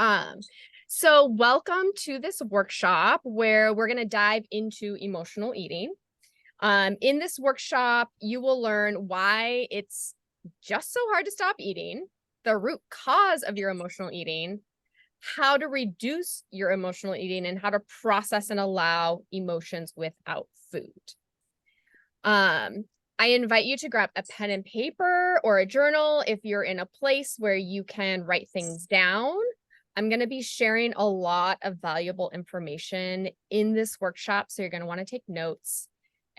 Um, so welcome to this workshop where we're going to dive into emotional eating. In this workshop, you will learn why it's just so hard to stop eating, the root cause of your emotional eating, how to reduce your emotional eating, and how to process and allow emotions without food. I invite you to grab a pen and paper or a journal if you're in a place where you can write things down. I'm going to be sharing a lot of valuable information in this workshop, so you're going to want to take notes.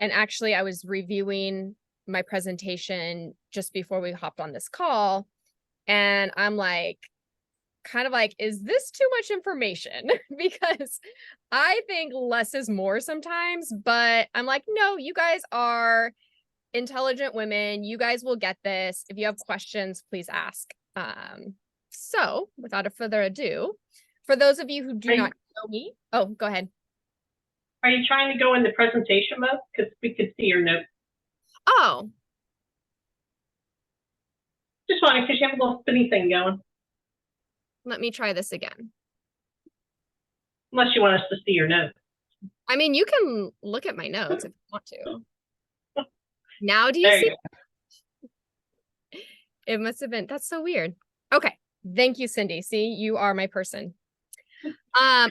And actually, I was reviewing my presentation just before we hopped on this call, and I'm like, kind of like, is this too much information? Because I think less is more sometimes, but I'm like, no, you guys are intelligent women. You guys will get this. If you have questions, please ask. So without further ado, for those of you who do not know me, oh, go ahead. Are you trying to go into presentation mode? Because we could see your notes. Oh. Just wanted, because you have a little spinny thing going. Let me try this again. Unless you want us to see your notes. I mean, you can look at my notes if you want to. Now do you There see? you go. It must have been, that's so weird. Okay. Thank you, Cindy. See, you are my person.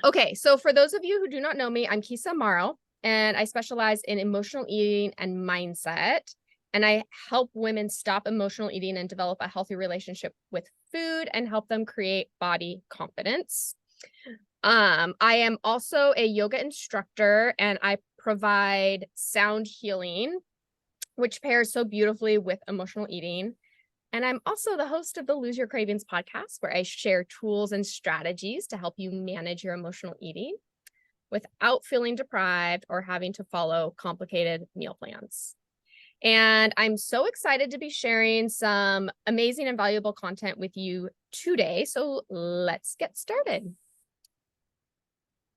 Okay, so for those of you who do not know me, I'm Kisa Morrow, and I specialize in emotional eating and mindset. And I help women stop emotional eating and develop a healthy relationship with food and help them create body confidence. I am also a yoga instructor, and I provide sound healing, which pairs so beautifully with emotional eating. And I'm also the host of the Lose Your Cravings podcast, where I share tools and strategies to help you manage your emotional eating without feeling deprived or having to follow complicated meal plans. And I'm so excited to be sharing some amazing and valuable content with you today. So let's get started.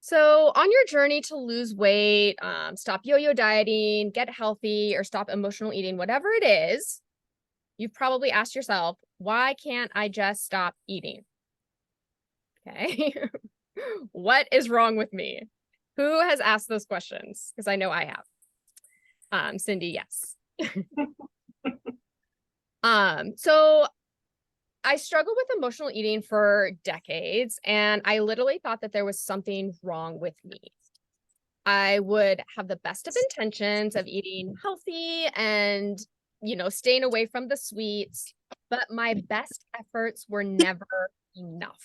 So on your journey to lose weight, stop yo-yo dieting, get healthy, or stop emotional eating, whatever it is, you've probably asked yourself, why can't I just stop eating? Okay. What is wrong with me? Who has asked those questions? Because I know I have. Cindy, yes. So I struggled with emotional eating for decades, and I literally thought that there was something wrong with me. I would have the best of intentions of eating healthy and, staying away from the sweets, but my best efforts were never enough.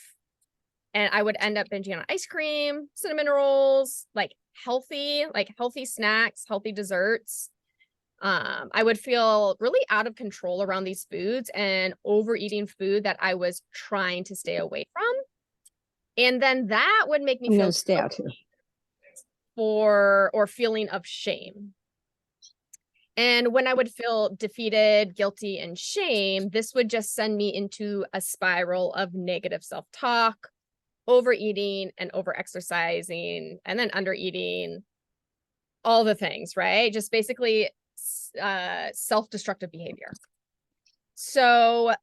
And I would end up binging on ice cream, cinnamon rolls, like healthy snacks, healthy desserts. I would feel really out of control around these foods and overeating food that I was trying to stay away from. And then that would make me feel stay out here. or feeling of shame. And when I would feel defeated, guilty, and shame, this would just send me into a spiral of negative self-talk, overeating and overexercising, and then undereating, all the things, right? Just basically self-destructive behavior. So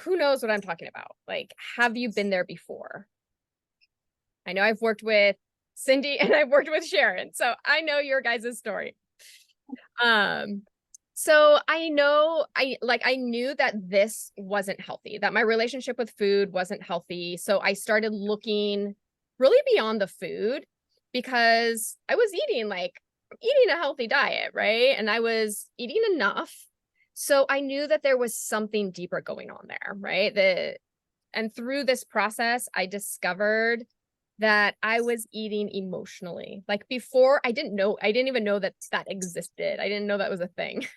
who knows what I'm talking about? Like, have you been there before? I know I've worked with Cindy and I've worked with Sharon, so I know your guys' story. So I knew that this wasn't healthy, that my relationship with food wasn't healthy. So I started looking really beyond the food, because I was eating a healthy diet, right? And I was eating enough. So I knew that there was something deeper going on there, right? And through this process, I discovered that I was eating emotionally. Like before, I didn't even know that existed. I didn't know that was a thing.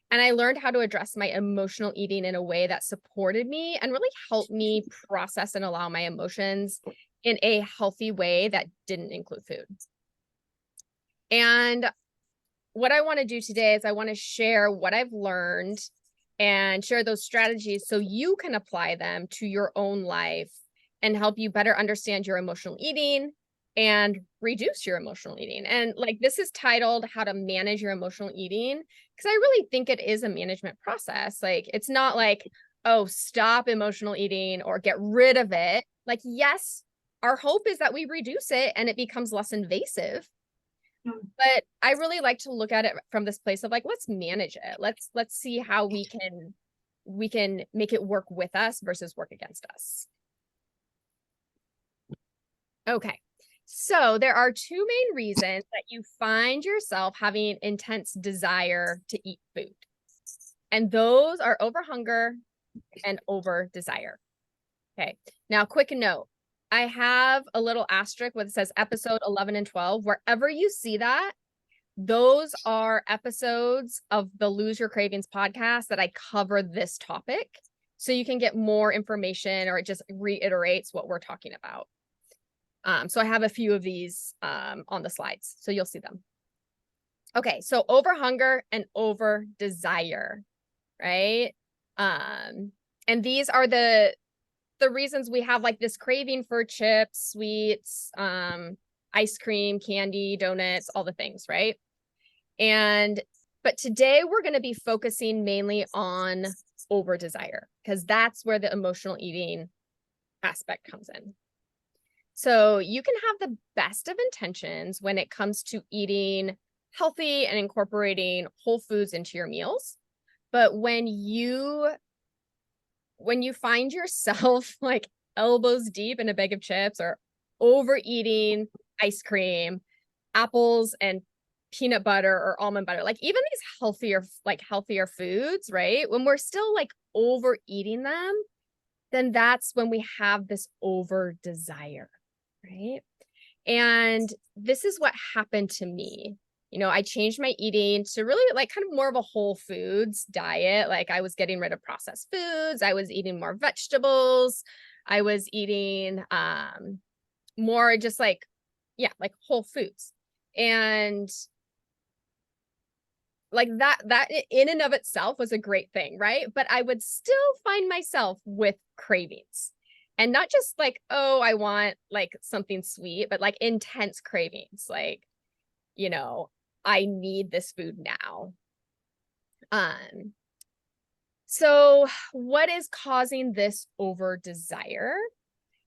And I learned how to address my emotional eating in a way that supported me and really helped me process and allow my emotions in a healthy way that didn't include food. And what I want to do today is I want to share what I've learned and share those strategies so you can apply them to your own life and help you better understand your emotional eating and reduce your emotional eating. And this is titled How to Manage Your Emotional Eating, because I really think it is a management process. It's not like, oh, stop emotional eating or get rid of it. Like, yes, our hope is that we reduce it and it becomes less invasive. But I really like to look at it from this place of like, let's manage it. Let's see how we can make it work with us versus work against us. Okay. So there are two main reasons that you find yourself having intense desire to eat food. And those are over hunger and over desire. Okay. Now, quick note. I have a little asterisk where it says episode 11 and 12. Wherever you see that, those are episodes of the Lose Your Cravings podcast that I cover this topic. So you can get more information, or it just reiterates what we're talking about. So I have a few of these on the slides, so you'll see them. Okay, so over hunger and over desire, right? And these are the reasons we have like this craving for chips, sweets, ice cream, candy, donuts, all the things, right? But today we're going to be focusing mainly on over desire, because that's where the emotional eating aspect comes in. So you can have the best of intentions when it comes to eating healthy and incorporating whole foods into your meals. But when you find yourself like elbows deep in a bag of chips, or overeating ice cream, apples and peanut butter or almond butter, like even these healthier foods, right? When we're still like overeating them, then that's when we have this over desire, right? And this is what happened to me. I changed my eating to really like kind of more of a whole foods diet. Like I was getting rid of processed foods. I was eating more vegetables. I was eating more just like whole foods. And like that in and of itself was a great thing, right? But I would still find myself with cravings. And not just like, oh, I want like something sweet, but like intense cravings. Like, I need this food now. So what is causing this over desire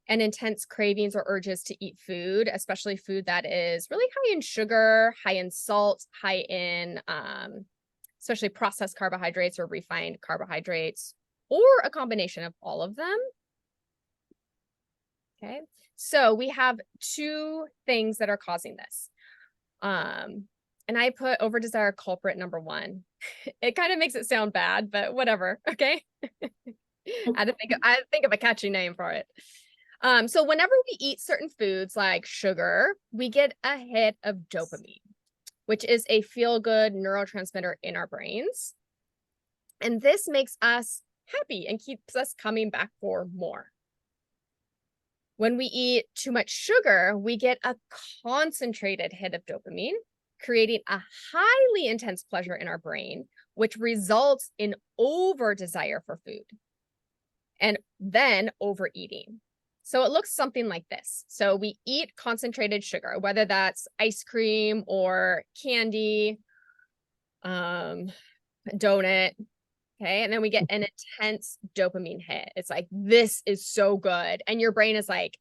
and intense cravings or urges to eat food, especially food that is really high in sugar, high in salt, high in especially processed carbohydrates or refined carbohydrates, or a combination of all of them? Okay, so we have two things that are causing this. And I put over desire culprit number one. It kind of makes it sound bad, but whatever. Okay. I had to think of a catchy name for it. So whenever we eat certain foods like sugar, we get a hit of dopamine, which is a feel-good neurotransmitter in our brains. And this makes us happy and keeps us coming back for more. When we eat too much sugar, we get a concentrated hit of dopamine, creating a highly intense pleasure in our brain, which results in over desire for food and then overeating. So it looks something like this. So we eat concentrated sugar, whether that's ice cream or candy, donut, okay? And then we get an intense dopamine hit. It's like, this is so good. And your brain is like,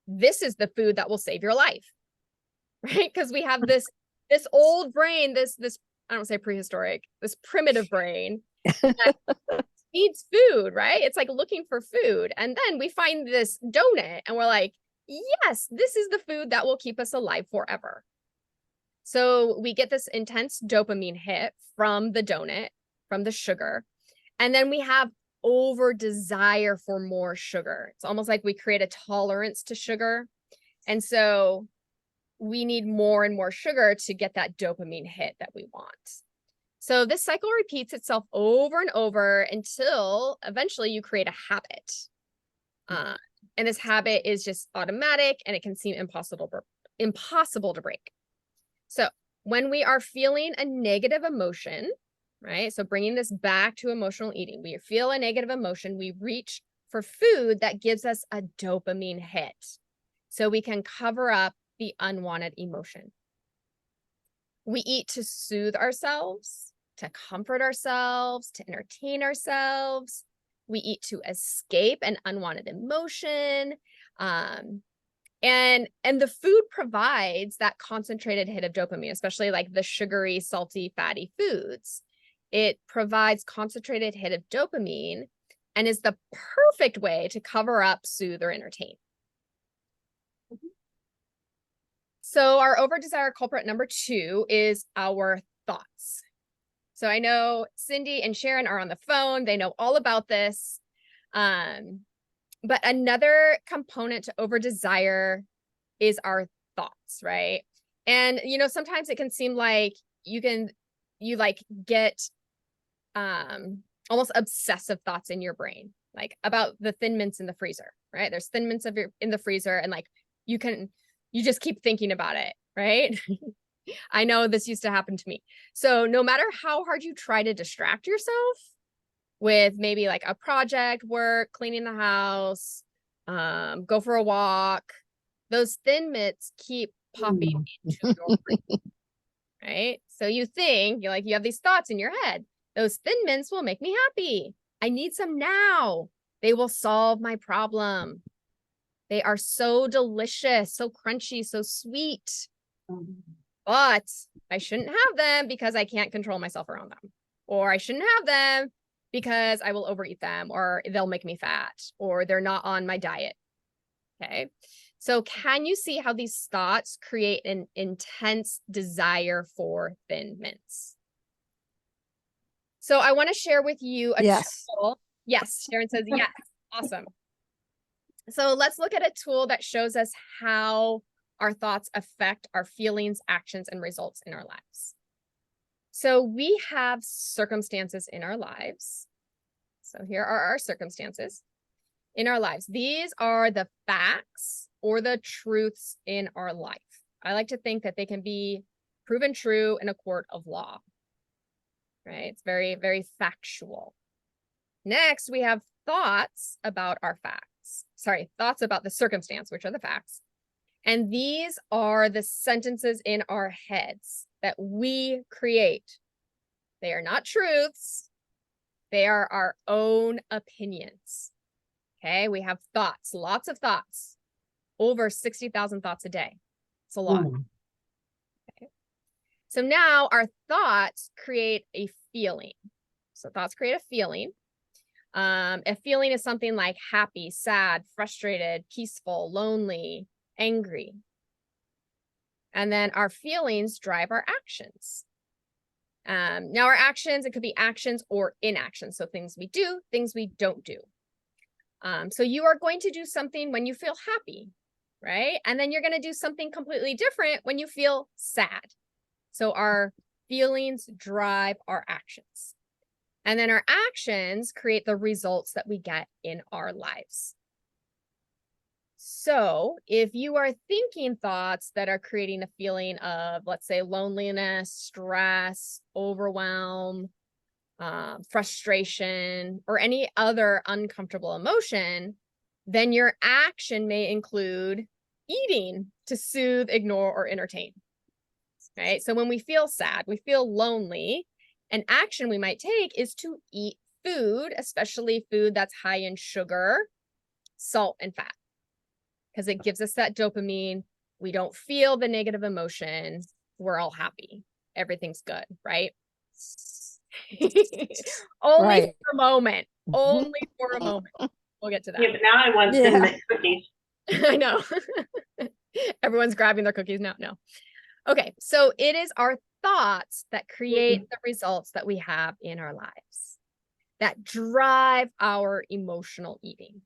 this is the food that will save your life, right? Because we have this old brain, this I don't say prehistoric, this primitive brain that needs food, right? It's like looking for food. And then we find this donut and we're like, yes, this is the food that will keep us alive forever. So we get this intense dopamine hit from the donut, from the sugar. And then we have over desire for more sugar. It's almost like we create a tolerance to sugar. And so we need more and more sugar to get that dopamine hit that we want. So this cycle repeats itself over and over until eventually you create a habit. And this habit is just automatic and it can seem impossible to break. So when we are feeling a negative emotion, right? So bringing this back to emotional eating, we feel a negative emotion, we reach for food that gives us a dopamine hit. So we can cover up the unwanted emotion. We eat to soothe ourselves, to comfort ourselves, to entertain ourselves. We eat to escape an unwanted emotion. And the food provides that concentrated hit of dopamine, especially like the sugary, salty, fatty foods. It provides concentrated hit of dopamine and is the perfect way to cover up, soothe, or entertain. So our over desire culprit number 2 is our thoughts. So I know Cindy and Sharon are on the phone. They know all about this. But another component to over desire is our thoughts, right? And, sometimes it can seem like you get almost obsessive thoughts in your brain, like about the Thin Mints in the freezer, right? There's Thin Mints in the freezer, and like you just keep thinking about it, right? I know this used to happen to me. So no matter how hard you try to distract yourself with maybe like a project, work, cleaning the house, go for a walk, those Thin Mints keep popping into your brain, right? So you have these thoughts in your head. Those Thin Mints will make me happy. I need some now. They will solve my problem. They are so delicious, so crunchy, so sweet. But I shouldn't have them because I can't control myself around them. Or I shouldn't have them because I will overeat them, or they'll make me fat, or they're not on my diet. Okay. So can you see how these thoughts create an intense desire for Thin Mints? So I want to share with you a tool. Yes, Sharon says yes. Awesome. So let's look at a tool that shows us how our thoughts affect our feelings, actions, and results in our lives. So we have circumstances in our lives. So here are our circumstances in our lives. These are the facts or the truths in our life. I like to think that they can be proven true in a court of law, right? It's very, very factual. Next, we have thoughts about our facts. Thoughts about the circumstance, which are the facts. And these are the sentences in our heads that we create. They are not truths. They are our own opinions. Okay, we have thoughts, lots of thoughts, over 60,000 thoughts a day. It's a lot. Okay. So now our thoughts create a feeling. So thoughts create a feeling. A feeling is something like happy, sad, frustrated, peaceful, lonely, angry. And then our feelings drive our actions. Now our actions, it could be actions or inaction. So things we do, things we don't do. So you are going to do something when you feel happy, right? And then you're going to do something completely different when you feel sad. So our feelings drive our actions. And then our actions create the results that we get in our lives. So if you are thinking thoughts that are creating a feeling of, let's say, loneliness, stress, overwhelm, frustration, or any other uncomfortable emotion, then your action may include eating to soothe, ignore, or entertain. Right? So when we feel sad, we feel lonely, an action we might take is to eat food, especially food that's high in sugar, salt, and fat, because it gives us that dopamine. We don't feel the negative emotion. We're all happy. Everything's good, right? Only for a moment. Only for a moment. We'll get to that. Yeah, but now I want Thin Mint cookies. I know. Everyone's grabbing their cookies now. No. Okay, so it is our thoughts that create the results that we have in our lives, that drive our emotional eating.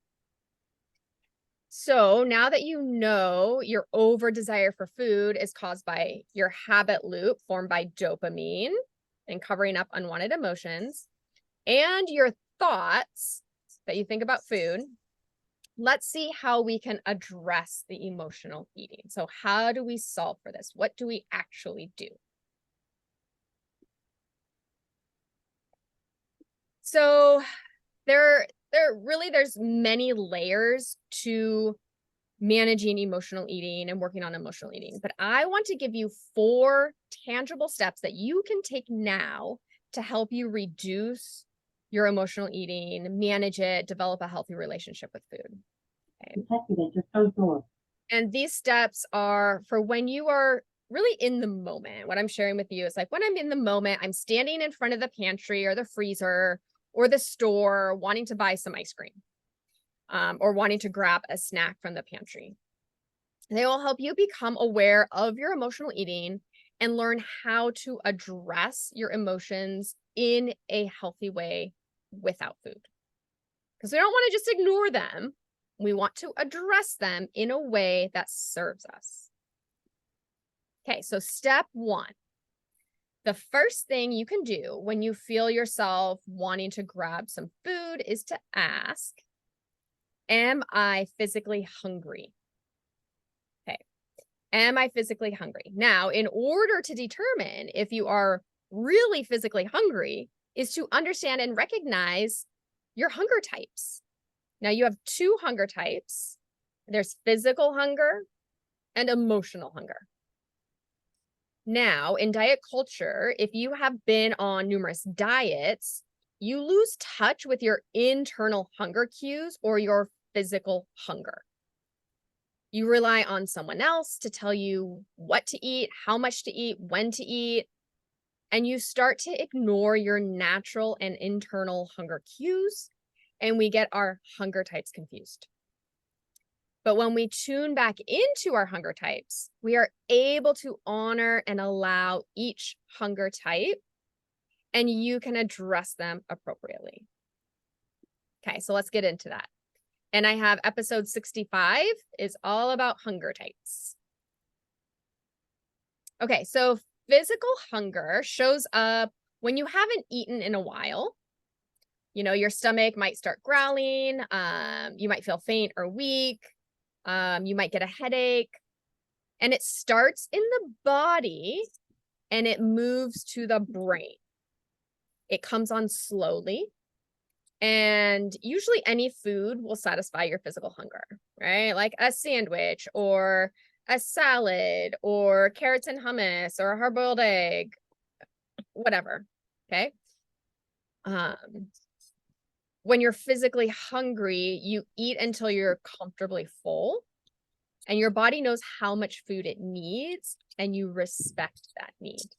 So now that you know your over desire for food is caused by your habit loop formed by dopamine and covering up unwanted emotions, and your thoughts that you think about food, let's see how we can address the emotional eating. So how do we solve for this? What do we actually do? So there's many layers to managing emotional eating and working on emotional eating, but I want to give you 4 tangible steps that you can take now to help you reduce your emotional eating, manage it, develop a healthy relationship with food. And these steps are for when you are really in the moment. What I'm sharing with you is like when I'm in the moment, I'm standing in front of the pantry or the freezer or the store wanting to buy some ice cream or wanting to grab a snack from the pantry. They will help you become aware of your emotional eating and learn how to address your emotions in a healthy way without food. Because we don't want to just ignore them. We want to address them in a way that serves us. Okay, so step 1. The first thing you can do when you feel yourself wanting to grab some food is to ask, am I physically hungry? Okay, am I physically hungry? Now, in order to determine if you are really physically hungry, is to understand and recognize your hunger types. Now, you have 2 hunger types. There's physical hunger and emotional hunger. Now, in diet culture, if you have been on numerous diets, you lose touch with your internal hunger cues or your physical hunger. You rely on someone else to tell you what to eat, how much to eat, when to eat, and you start to ignore your natural and internal hunger cues, and we get our hunger types confused. But when we tune back into our hunger types, we are able to honor and allow each hunger type, and you can address them appropriately. Okay, so let's get into that. And I have episode 65 is all about hunger types. Okay, so physical hunger shows up when you haven't eaten in a while. You know, your stomach might start growling. You might feel faint or weak. You might get a headache. And it starts in the body and it moves to the brain. It comes on slowly. And usually any food will satisfy your physical hunger, right? Like a sandwich or a salad or carrots and hummus or a hard-boiled egg, whatever, okay? When you're physically hungry, you eat until you're comfortably full and your body knows how much food it needs and you respect that need.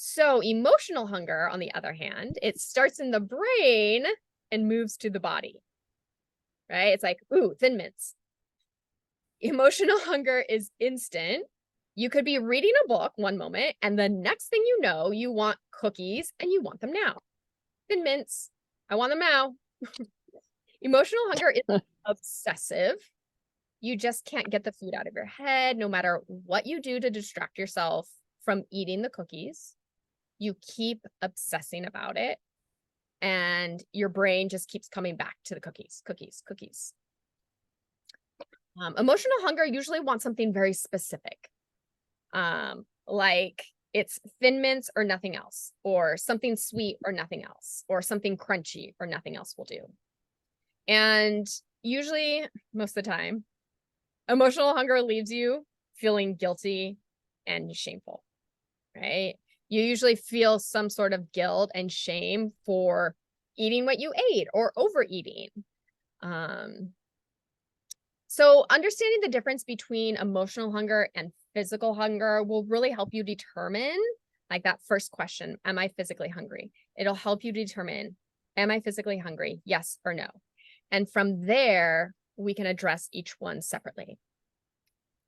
So emotional hunger, on the other hand, it starts in the brain and moves to the body, right? It's like, ooh, Thin Mints. Emotional hunger is instant. You could be reading a book one moment, and the next thing you know, you want cookies and you want them now. Thin Mints, I want them now. Emotional hunger is obsessive. You just can't get the food out of your head, no matter what you do to distract yourself from eating the cookies. You keep obsessing about it, and your brain just keeps coming back to the cookies. Emotional hunger usually wants something very specific, like it's Thin Mints or nothing else, or something sweet or nothing else, or something crunchy or nothing else will do. And usually, most of the time, emotional hunger leaves you feeling guilty and shameful, right? You usually feel some sort of guilt and shame for eating what you ate or overeating. So understanding the difference between emotional hunger and physical hunger will really help you determine, like that first question, am I physically hungry? It'll help you determine, am I physically hungry? Yes or no. And from there, we can address each one separately.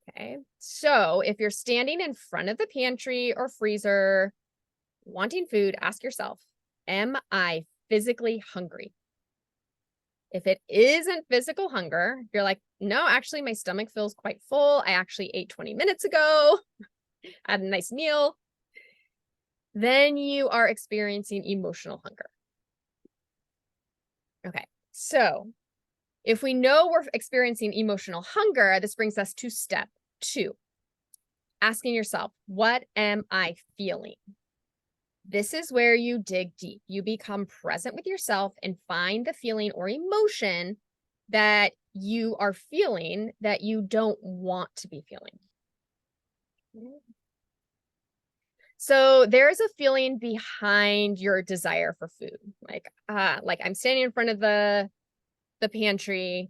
Okay, so if you're standing in front of the pantry or freezer wanting food, ask yourself, am I physically hungry? If it isn't physical hunger, you're like, no, actually my stomach feels quite full. I actually ate 20 minutes ago. I had a nice meal. Then you are experiencing emotional hunger. Okay, so if we know we're experiencing emotional hunger, this brings us to step 2. Asking yourself, what am I feeling? This is where you dig deep. You become present with yourself and find the feeling or emotion that you are feeling that you don't want to be feeling. So there is a feeling behind your desire for food. Like I'm standing in front of the the pantry.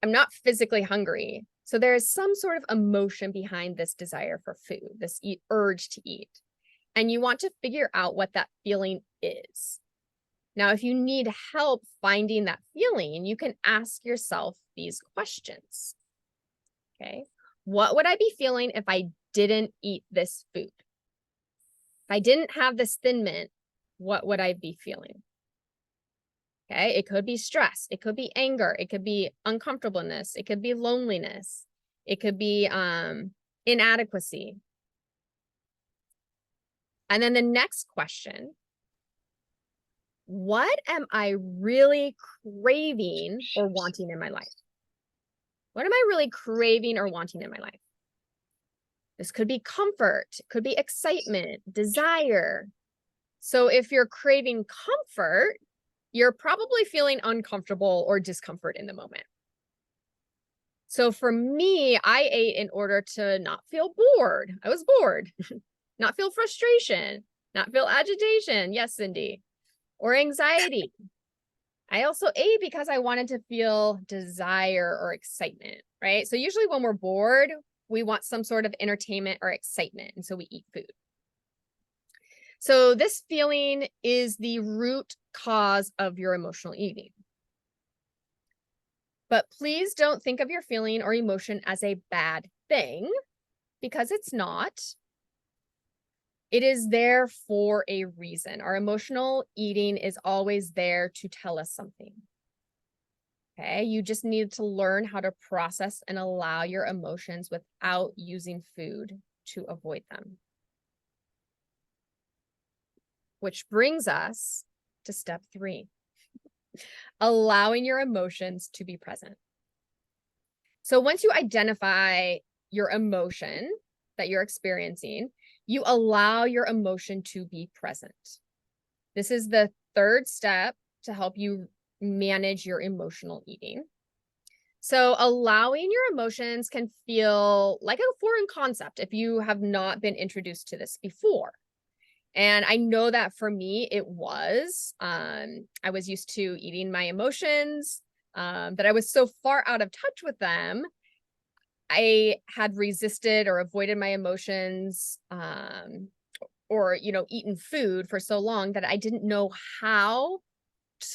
I'm not physically hungry. So there is some sort of emotion behind this desire for food, this urge to eat. And you want to figure out what that feeling is. Now, if you need help finding that feeling, you can ask yourself these questions. Okay. What would I be feeling if I didn't eat this food? If I didn't have this Thin Mint, what would I be feeling? Okay. It could be stress. It could be anger. It could be uncomfortableness. It could be loneliness. It could be inadequacy. And then the next question, what am I really craving or wanting in my life? What am I really craving or wanting in my life? This could be comfort, it could be excitement, desire. So if you're craving comfort, you're probably feeling uncomfortable or discomfort in the moment. So for me, I ate in order to not feel bored. I was bored, not feel frustration, not feel agitation. Yes, Cindy. Or anxiety. I also ate because I wanted to feel desire or excitement, right? So usually when we're bored, we want some sort of entertainment or excitement, and so we eat food. So this feeling is the root cause of your emotional eating. But please don't think of your feeling or emotion as a bad thing, because it's not. It is there for a reason. Our emotional eating is always there to tell us something. Okay, you just need to learn how to process and allow your emotions without using food to avoid them. Which brings us to step 3, allowing your emotions to be present. So once you identify your emotion that you're experiencing, you allow your emotion to be present. This is the 3rd step to help you manage your emotional eating. So allowing your emotions can feel like a foreign concept if you have not been introduced to this before. And I know that for me, it was. I was used to eating my emotions, but I was so far out of touch with them. I had resisted or avoided my emotions, or, eaten food for so long that I didn't know how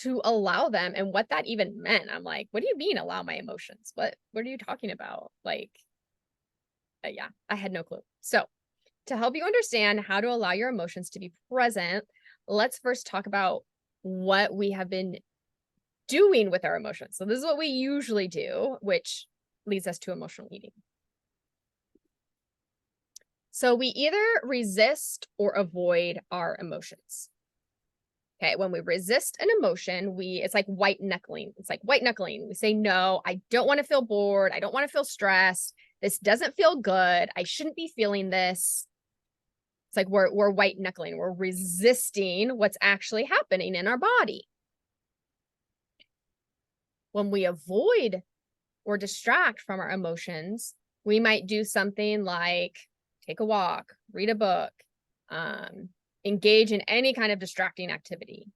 to allow them and what that even meant. I'm like, what do you mean allow my emotions? What are you talking about? Like, yeah, I had no clue. So to help you understand how to allow your emotions to be present, let's first talk about what we have been doing with our emotions. So this is what we usually do, which leads us to emotional eating. So we either resist or avoid our emotions. Okay, when we resist an emotion, it's like white knuckling. It's like white knuckling. We say, no, I don't want to feel bored. I don't want to feel stressed. This doesn't feel good. I shouldn't be feeling this. It's like we're white knuckling. We're resisting what's actually happening in our body. When we avoid or distract from our emotions, we might do something like take a walk, read a book, engage in any kind of distracting activity,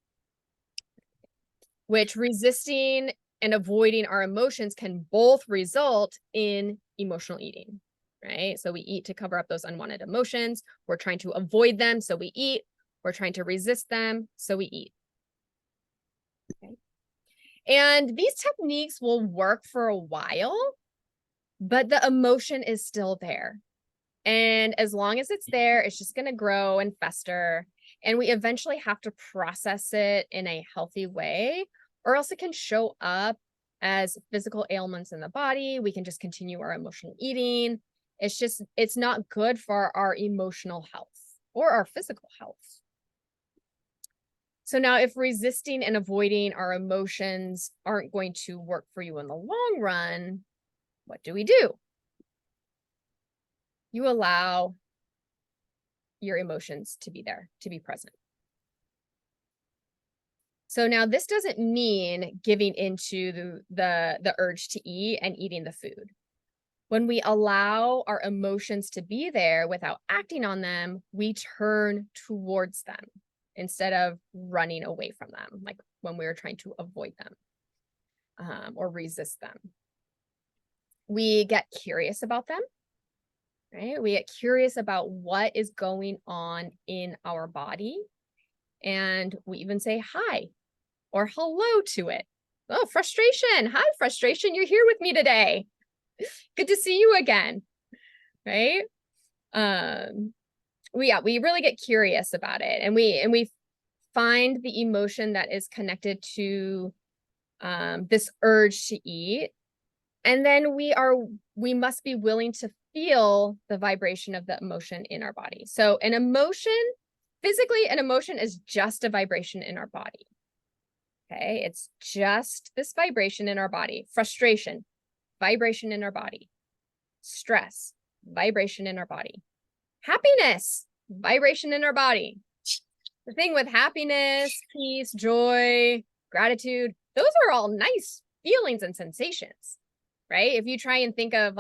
which resisting and avoiding our emotions can both result in emotional eating, right? So we eat to cover up those unwanted emotions. We're trying to avoid them, so we eat. We're trying to resist them, so we eat. Okay. And these techniques will work for a while, but the emotion is still there. And as long as it's there, it's just going to grow and fester. And we eventually have to process it in a healthy way, or else it can show up as physical ailments in the body. We can just continue our emotional eating. It's not good for our emotional health or our physical health. So now if resisting and avoiding our emotions aren't going to work for you in the long run, what do? You allow your emotions to be there, to be present. So now this doesn't mean giving into the urge to eat and eating the food. When we allow our emotions to be there without acting on them, we turn towards them instead of running away from them, like when we were trying to avoid them. or resist them. We get curious about them, right? We get curious about what is going on in our body. And we even say hi or hello to it. Oh, frustration. Hi, frustration. You're here with me today. Good to see you again. Right? We really get curious about it, and we find the emotion that is connected to this urge to eat. And then we must be willing to feel the vibration of the emotion in our body. So an emotion, physically, an emotion is just a vibration in our body. Okay, it's just this vibration in our body. Frustration, vibration in our body. Stress, vibration in our body. Happiness, vibration in our body. The thing with happiness, peace, joy, gratitude, those are all nice feelings and sensations, right? If you try and think of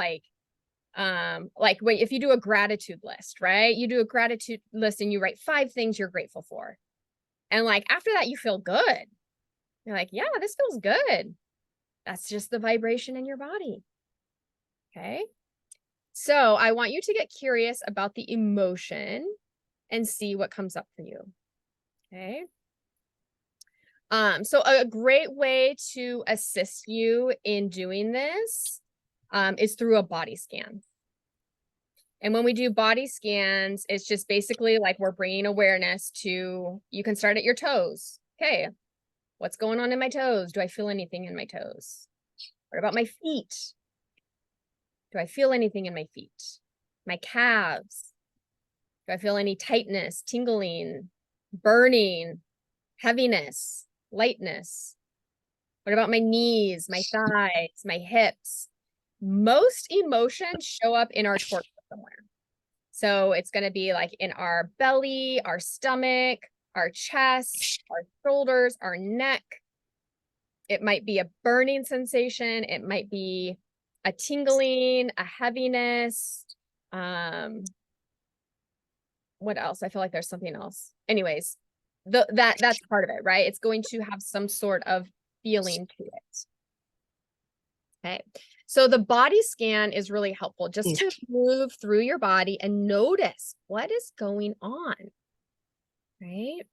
if you do a gratitude list, right? You do a gratitude list and you write 5 things you're grateful for. And like after that, you feel good. You're like, yeah, this feels good. That's just the vibration in your body. Okay. So I want you to get curious about the emotion and see what comes up for you. Okay. So a great way to assist you in doing this is through a body scan. And when we do body scans, it's just basically like we're bringing awareness to, you can start at your toes. Okay. What's going on in my toes? Do I feel anything in my toes? What about my feet? Do I feel anything in my feet? My calves? Do I feel any tightness, tingling, burning, heaviness, lightness? What about my knees, my thighs, my hips? Most emotions show up in our torso somewhere. So it's going to be like in our belly, our stomach, our chest, our shoulders, our neck. It might be a burning sensation. It might be a tingling, a heaviness. What else? I feel like there's something else. Anyways, that's part of it, right? It's going to have some sort of feeling to it. Okay. So the body scan is really helpful just to move through your body and notice what is going on. Right.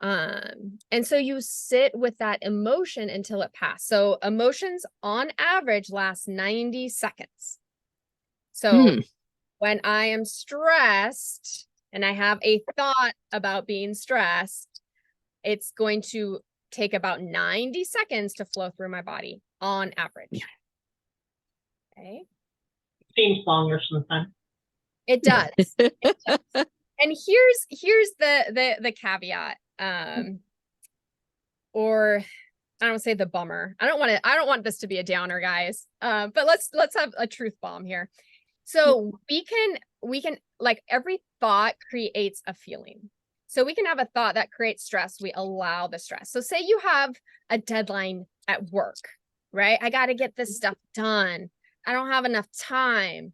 And so you sit with that emotion until it passes. So emotions on average last 90 seconds. So when I am stressed and I have a thought about being stressed, it's going to take about 90 seconds to flow through my body on average. Okay. Seems longer sometimes. It does. It does. And here's the caveat. Or I don't say the bummer. I don't want this to be a downer, guys. But let's have a truth bomb here. So we can like every thought creates a feeling. So we can have a thought that creates stress. We allow the stress. So say you have a deadline at work, right? I got to get this stuff done. I don't have enough time.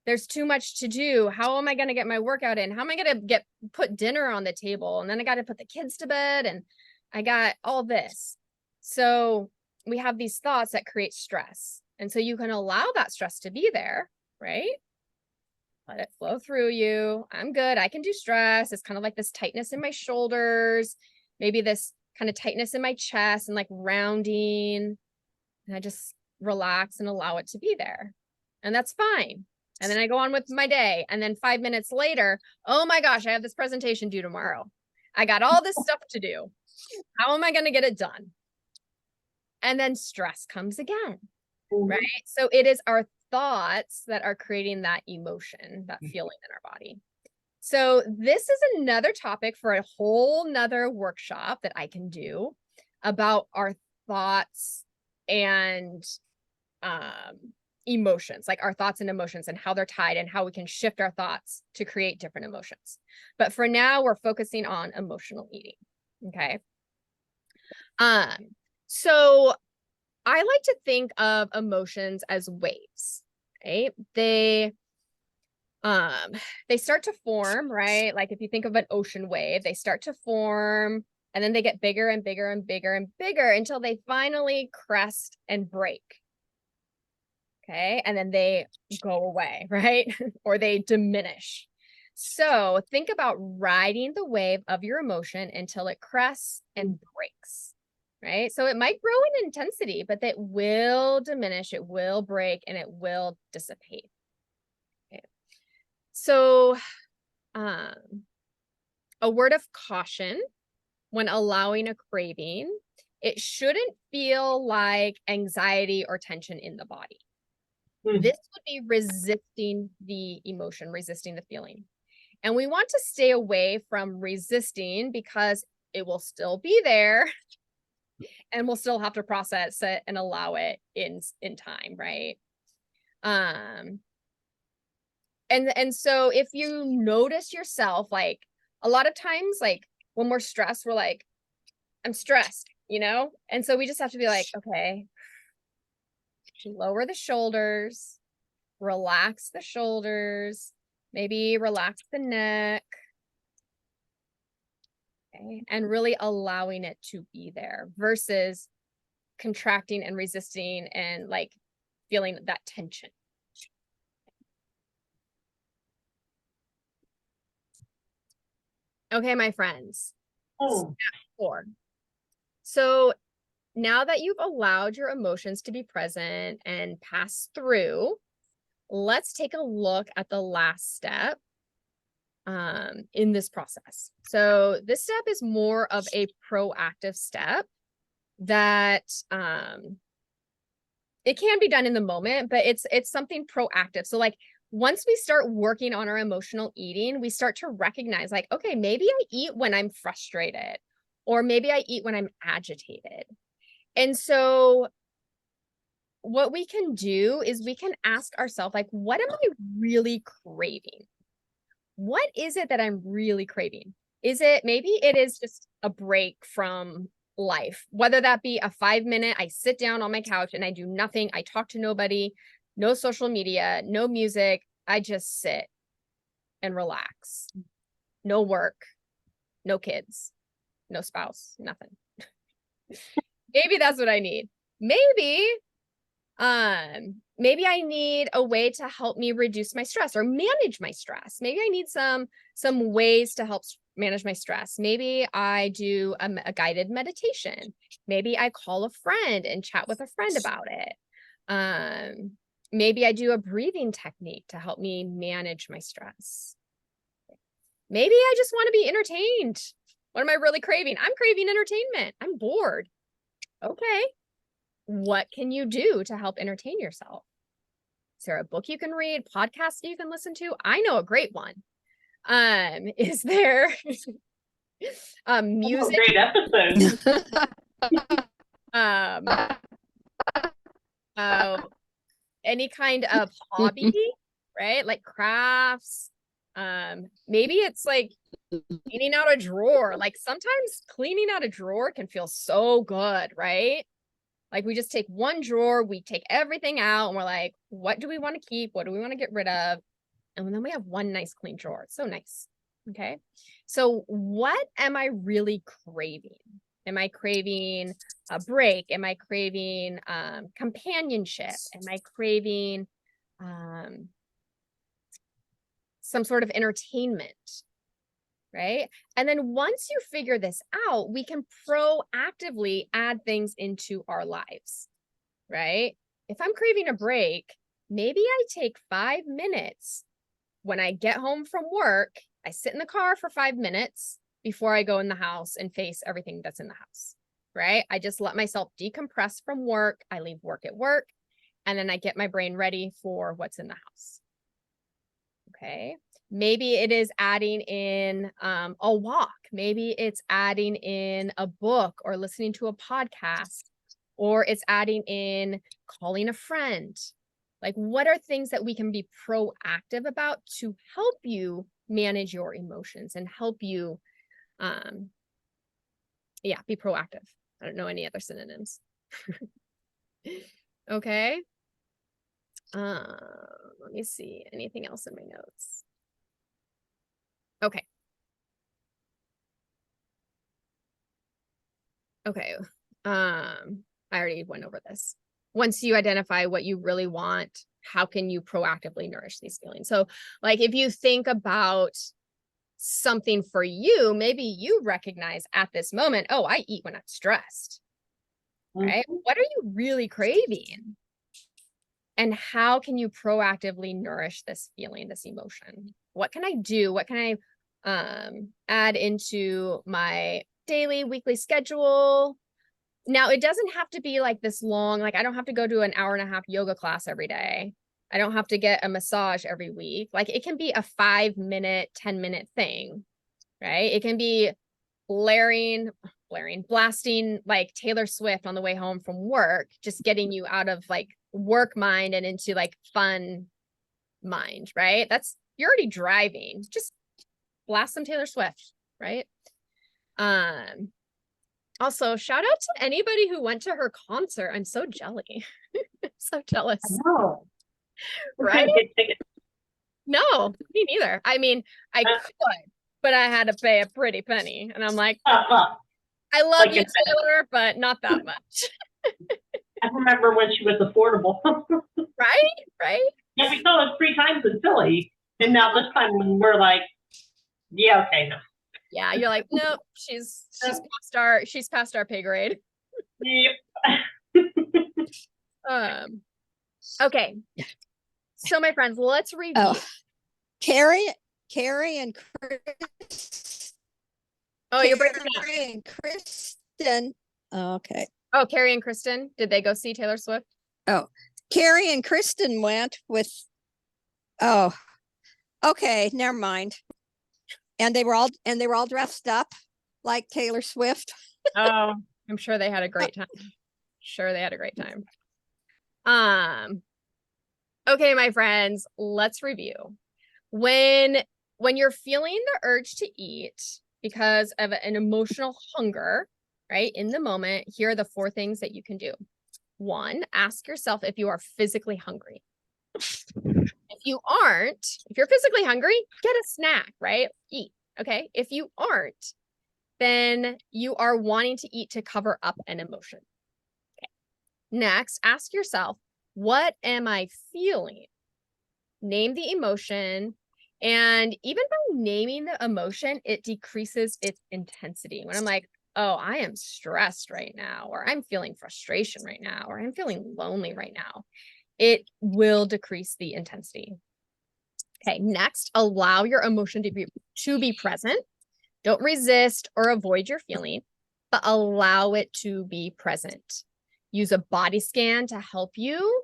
There's too much to do. How am I going to get my workout in? How am I going to put dinner on the table? And then I got to put the kids to bed and I got all this. So we have these thoughts that create stress. And so you can allow that stress to be there, right? Let it flow through you. I'm good. I can do stress. It's kind of like this tightness in my shoulders, maybe this kind of tightness in my chest and like rounding. And I just relax and allow it to be there. And that's fine. And then I go on with my day. And then 5 minutes later, oh my gosh, I have this presentation due tomorrow. I got all this stuff to do. How am I going to get it done? And then stress comes again, right? So it is our thoughts that are creating that emotion, that feeling in our body. So this is another topic for a whole nother workshop that I can do about our thoughts and emotions, like our thoughts and emotions and how they're tied and how we can shift our thoughts to create different emotions. But for now, we're focusing on emotional eating. Okay. So I like to think of emotions as waves, right? They start to form, right? Like if you think of an ocean wave, they start to form And then they get bigger and bigger and bigger and bigger until they finally crest and break. Okay. And then they go away, right? Or they diminish. So think about riding the wave of your emotion until it crests and breaks, right? So it might grow in intensity, but it will diminish, it will break, and it will dissipate. Okay. So a word of caution when allowing a craving, it shouldn't feel like anxiety or tension in the body. This would be resisting the emotion, resisting the feeling. And we want to stay away from resisting because it will still be there and we'll still have to process it and allow it in time, right? And so if you notice yourself, like a lot of times, like when we're stressed, we're like, I'm stressed, And so we just have to be like, okay, lower the shoulders, relax the shoulders, maybe relax the neck. Okay. And really allowing it to be there versus contracting and resisting and like feeling that tension. Okay, my friends. Step 4. So now that you've allowed your emotions to be present and pass through, let's take a look at the last step in this process. So this step is more of a proactive step that it can be done in the moment, but it's something proactive. So like once we start working on our emotional eating, we start to recognize like, okay, maybe I eat when I'm frustrated, or maybe I eat when I'm agitated. And so what we can do is we can ask ourselves, like, what am I really craving? What is it that I'm really craving? Maybe it is just a break from life, whether that be a 5-minute, I sit down on my couch and I do nothing. I talk to nobody, no social media, no music. I just sit and relax. No work, no kids, no spouse, nothing. Maybe that's what I need. Maybe I need a way to help me reduce my stress or manage my stress. Maybe I need some ways to help manage my stress. Maybe I do a guided meditation. Maybe I call a friend and chat with a friend about it. Maybe I do a breathing technique to help me manage my stress. Maybe I just want to be entertained. What am I really craving? I'm craving entertainment. I'm bored. Okay. What can you do to help entertain yourself? Is there a book you can read, podcast you can listen to? I know a great one. Is there music? Great episode. Any kind of hobby, right? Like crafts. Maybe it's like cleaning out a drawer. Like sometimes cleaning out a drawer can feel so good, right? Like we just take one drawer, we take everything out and we're like, what do we want to keep? What do we want to get rid of? And then we have one nice clean drawer. It's so nice. Okay. So what am I really craving? Am I craving a break? Am I craving companionship? Am I craving some sort of entertainment? Right? And then once you figure this out, we can proactively add things into our lives, right? If I'm craving a break, maybe I take 5 minutes when I get home from work. I sit in the car for 5 minutes before I go in the house and face everything that's in the house, right? I just let myself decompress from work. I leave work at work, and then I get my brain ready for what's in the house. Okay. Maybe it is adding in a walk. Maybe it's adding in a book or listening to a podcast, or it's adding in calling a friend. Like, what are things that we can be proactive about to help you manage your emotions and help you, be proactive. I don't know any other synonyms. Okay. Let me see. Anything else in my notes? Okay. Okay. I already went over this. Once you identify what you really want, how can you proactively nourish these feelings? So like if you think about something for you, maybe you recognize at this moment, oh, I eat when I'm stressed, right? What are you really craving? And how can you proactively nourish this feeling, this emotion? What can I do? What can I add into my daily, weekly schedule? Now, it doesn't have to be like this long, like I don't have to go to an hour and a half yoga class every day. I don't have to get a massage every week. Like it can be a 5-minute, 10-minute thing, right? It can be blasting like Taylor Swift on the way home from work, just getting you out of like work mind and into like fun mind, right? You're already driving. Just blast some Taylor Swift, right? Also, shout out to anybody who went to her concert. I'm so jelly. So jealous. No. Right? No, me neither. I mean, I could, but I had to pay a pretty penny. And I'm like, I love like you, Taylor, but not that much. I remember when she was affordable. Right? Yeah, we saw it 3 times in Philly. And now this time when we're like, yeah, okay, no. Yeah, you're like, nope, she's past our pay grade. Yep. Okay. So my friends, let's review. Oh, Carrie and Chris. Oh, you're breaking up. Carrie and Kristen. Okay. Oh, Carrie and Kristen, did they go see Taylor Swift? Oh, Carrie and Kristen went with. Oh, okay. Never mind. And they were all dressed up like Taylor Swift. Oh, I'm sure they had a great time. Okay, my friends, let's review. When you're feeling the urge to eat because of an emotional hunger, right? In the moment, here are the 4 things that you can do. 1, ask yourself if you are physically hungry. If you're physically hungry, get a snack, right? Eat, okay? If you aren't, then you are wanting to eat to cover up an emotion. Okay. Next, ask yourself, what am I feeling? Name the emotion. And even by naming the emotion, it decreases its intensity. When I'm like, oh, I am stressed right now, or I'm feeling frustration right now, or I'm feeling lonely right now, it will decrease the intensity. Okay, next, allow your emotion to be present. Don't resist or avoid your feeling, but allow it to be present. Use a body scan to help you.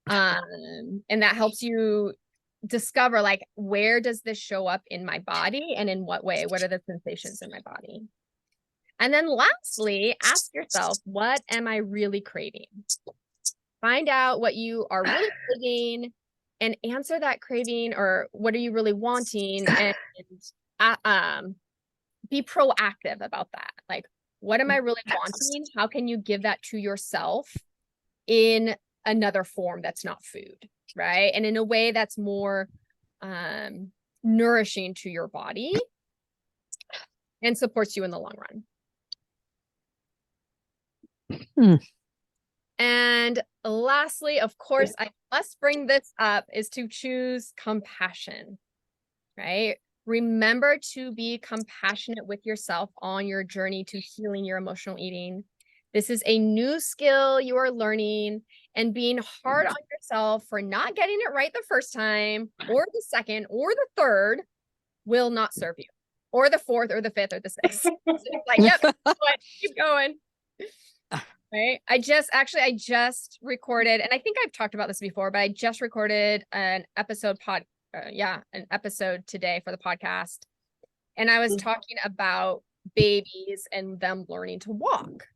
And that helps you discover like, where does this show up in my body and in what way? What are the sensations in my body? And then lastly, ask yourself, what am I really craving? Find out what you are really craving and answer that craving, or what are you really wanting, and be proactive about that. Like, what am I really wanting? How can you give that to yourself in another form that's not food, right? And in a way that's more nourishing to your body and supports you in the long run. And lastly, of course, I must bring this up, is to choose compassion, right? Remember to be compassionate with yourself on your journey to healing your emotional eating. This is a new skill you are learning, and being hard on yourself for not getting it right the first time, or the second, or the third will not serve you, or the 4th, or the 5th, or the 6th. So it's like, yep, keep going. Right. I just recorded, and I think I've talked about this before, but I just recorded an episode today for the podcast. And I was talking about babies and them learning to walk.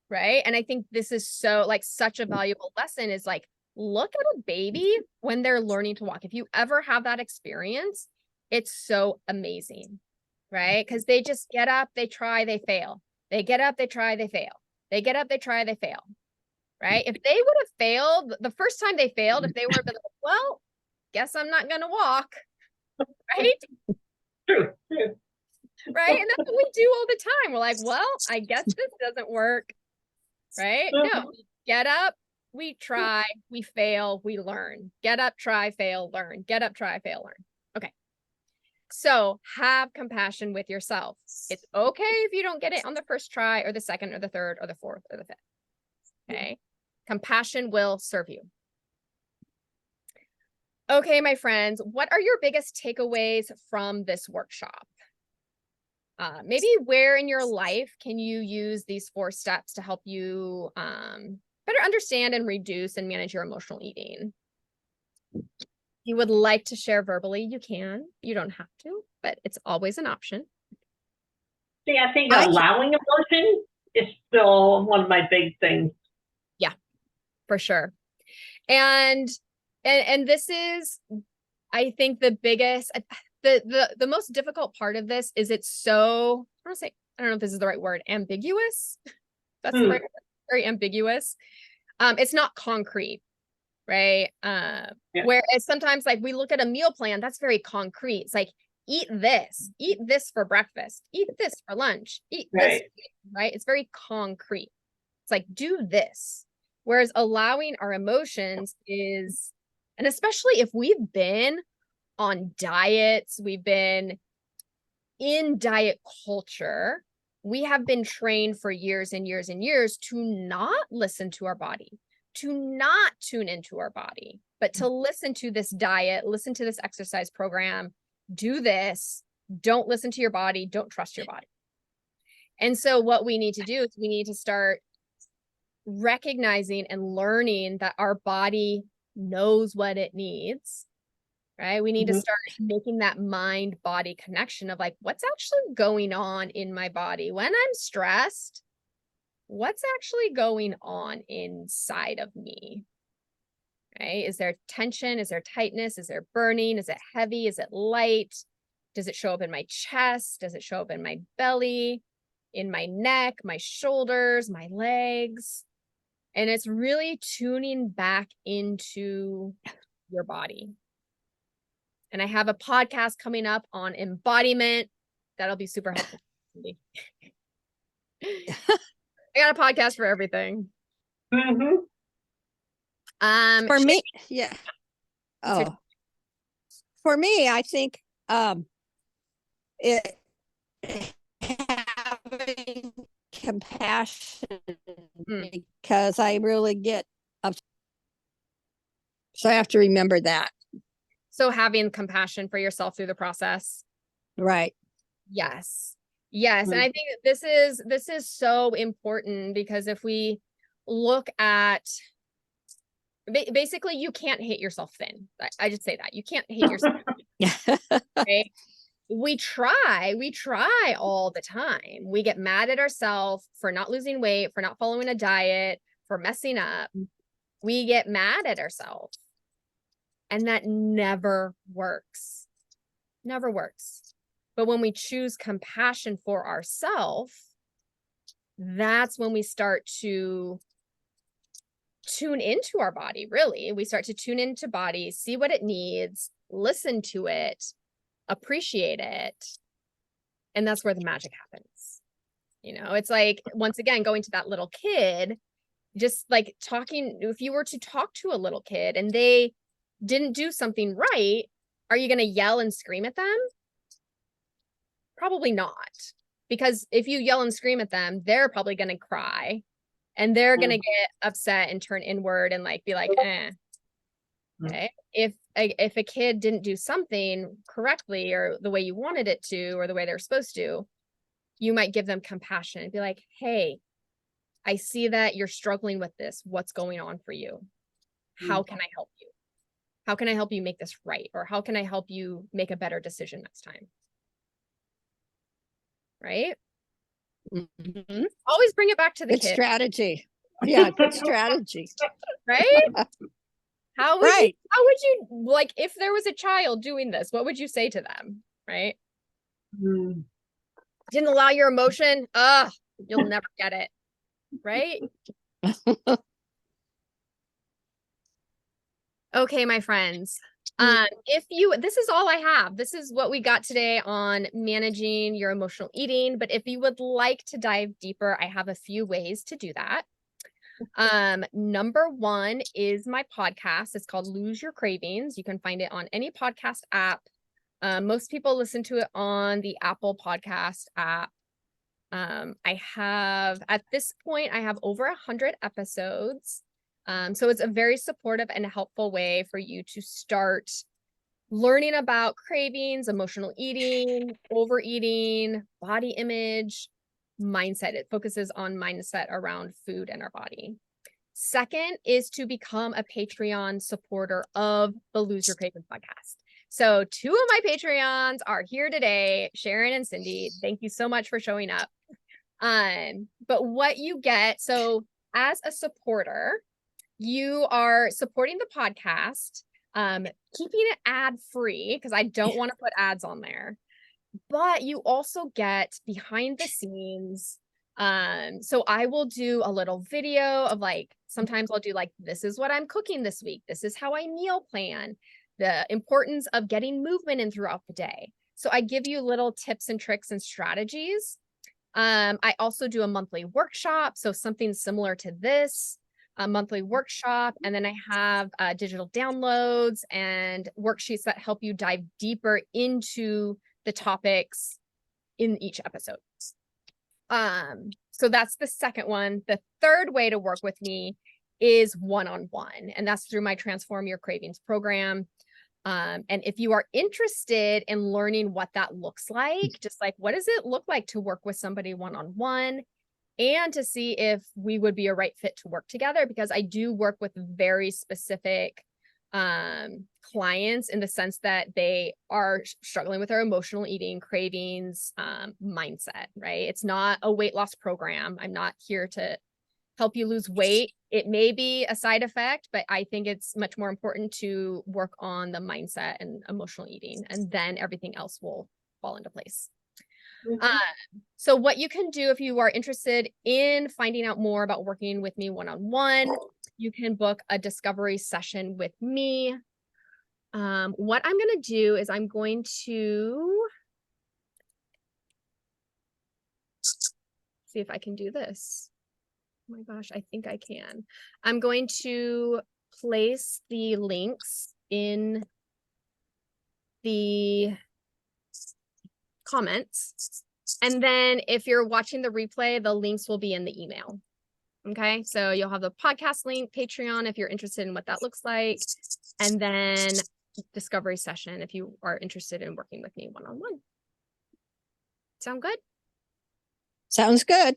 Right. And I think this is such a valuable lesson, is like, look at a baby when they're learning to walk. If you ever have that experience, it's so amazing. Right. Because they just get up, they try, they fail. They get up, they try, they fail. They get up, they try, they fail, right? If they would have failed the first time they failed, if they would have been like, well, guess I'm not going to walk, right? True. right? And that's what we do all the time. We're like, well, I guess this doesn't work, right? No, we get up, we try, we fail, we learn. Get up, try, fail, learn. Get up, try, fail, learn. Okay. So have compassion with yourself. It's okay if you don't get it on the first try or the second or the third or the fourth or the fifth. Okay. Compassion will serve you. Okay, my friends, what are your biggest takeaways from this workshop? Maybe where in your life can you use these 4 steps to help you better understand and reduce and manage your emotional eating? If you would like to share verbally, you can. You don't have to, but it's always an option. See, I think allowing emotion is still one of my big things. Yeah, for sure. And this is, I think, the biggest, the most difficult part of this is it's so, I don't know if this is the right word, ambiguous. That's the right word. Very ambiguous. It's not concrete, right? Whereas sometimes like we look at a meal plan, that's very concrete. It's like, eat this for breakfast, eat this for lunch, eat this, right? It's very concrete. It's like, do this. Whereas allowing our emotions is, and especially if we've been on diets, we've been in diet culture, we have been trained for years and years and years to not listen to our body, to not tune into our body, but to listen to this diet, listen to this exercise program, do this, don't listen to your body, don't trust your body. And so what we need to do is we need to start recognizing and learning that our body knows what it needs, right? We need to start making that mind-body connection of like, what's actually going on in my body? When I'm stressed, what's actually going on inside of me, right? Is there tension? Is there tightness? Is there burning? Is it heavy? Is it light? Does it show up in my chest? Does it show up in my belly, in my neck, my shoulders, my legs? And it's really tuning back into your body. And I have a podcast coming up on embodiment. That'll be super helpful. I got a podcast for everything. For me, yeah. Oh, for me, I think it having compassion because I really get upset. So I have to remember that. So having compassion for yourself through the process. Right. Yes. Yes. And I think this is so important because if we look at basically, you can't hate yourself thin. I just say that you can't hate yourself. Right? We try all the time. We get mad at ourselves for not losing weight, for not following a diet, for messing up. We get mad at ourselves. And that never works. Never works. But when we choose compassion for ourselves, that's when we start to tune into our body, really. We start to tune into body, see what it needs, listen to it, appreciate it. And that's where the magic happens. You know, it's like, once again, going to that little kid, just like talking, if you were to talk to a little kid and they didn't do something right, are you going to yell and scream at them? Probably not. Because if you yell and scream at them, they're probably going to cry and they're going to get upset and turn inward and like be like, Okay. If a kid didn't do something correctly or the way you wanted it to, or the way they're supposed to, you might give them compassion and be like, hey, I see that you're struggling with this. What's going on for you? How can I help you? How can I help you make this right? Or how can I help you make a better decision next time? Right? Always bring it back to the kid. Strategy. Yeah, good strategy. Right? How would you like, if there was a child doing this, what would you say to them? Right? Didn't allow your emotion. You'll never get it. Right? Okay, my friends. This is all I have. This is what we got today on managing your emotional eating. But if you would like to dive deeper, I have a few ways to do that. Number one is my podcast. It's called Lose Your Cravings. You can find it on any podcast app. Most people listen to it on the Apple Podcast app. At this point, I have over 100 episodes. So it's a very supportive and helpful way for you to start learning about cravings, emotional eating, overeating, body image, mindset. It focuses on mindset around food and our body. Second is to become a Patreon supporter of the Lose Your Cravings podcast. So 2 of my Patreons are here today, Sharon and Cindy. Thank you so much for showing up. But what you get, so as a supporter, you are supporting the podcast, keeping it ad free because I don't want to put ads on there, but you also get behind the scenes. So I will do a little video of sometimes I'll do this is what I'm cooking this week. This is how I meal plan, the importance of getting movement in throughout the day. So I give you little tips and tricks and strategies. I also do a monthly workshop. So something similar to this, a monthly workshop. And then I have digital downloads and worksheets that help you dive deeper into the topics in each episode. So that's the second one. The third way to work with me is one-on-one, and that's through my Transform Your Cravings program. And if you are interested in learning what that looks like, just what does it look like to work with somebody one-on-one, and to see if we would be a right fit to work together, because I do work with very specific clients in the sense that they are struggling with their emotional eating, cravings, mindset, right? It's not a weight loss program. I'm not here to help you lose weight. It may be a side effect, but I think it's much more important to work on the mindset and emotional eating, and then everything else will fall into place. So what you can do if you are interested in finding out more about working with me one-on-one, you can book a discovery session with me. What I'm going to do is I'm going to see if I can do this. Oh my gosh, I think I can. I'm going to place the links in the comments. And then if you're watching the replay, the links will be in the email. Okay, so you'll have the podcast link, Patreon, if you're interested in what that looks like, and then discovery session if you are interested in working with me one-on-one. Sound good? Sounds good.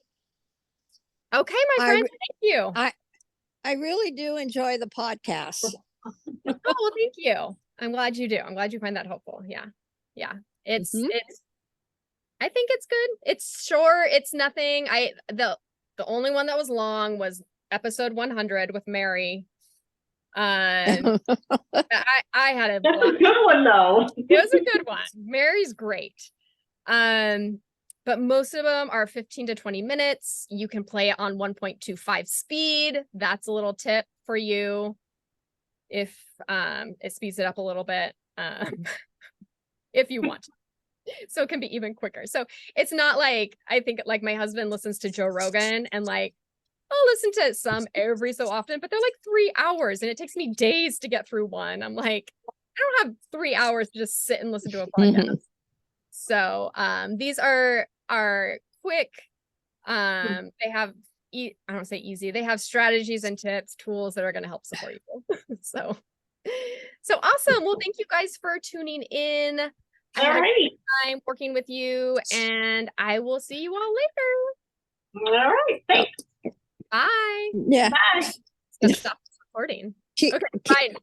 Okay, my friend, thank you. I really do enjoy the podcast. Oh, well, thank you. I'm glad you do. I'm glad you find that helpful. Yeah. It's I think it's good. It's short. It's nothing. The only one that was long was episode 100 with Mary. I had a That's a good one though. It was a good one. Mary's great. But most of them are 15 to 20 minutes. You can play it on 1.25 speed. That's a little tip for you if it speeds it up a little bit, if you want. So it can be even quicker. So it's not I think my husband listens to Joe Rogan, and I'll listen to some every so often, but they're 3 hours and it takes me days to get through one. I'm I don't have 3 hours to just sit and listen to a podcast. So these are quick. They have I don't say easy. They have strategies and tips, tools that are going to help support you. So awesome. Well, thank you guys for tuning in. I had a great time working with you, and I will see you all later. All right. Thanks. Bye. Yeah. Bye. Stop recording. Okay, bye.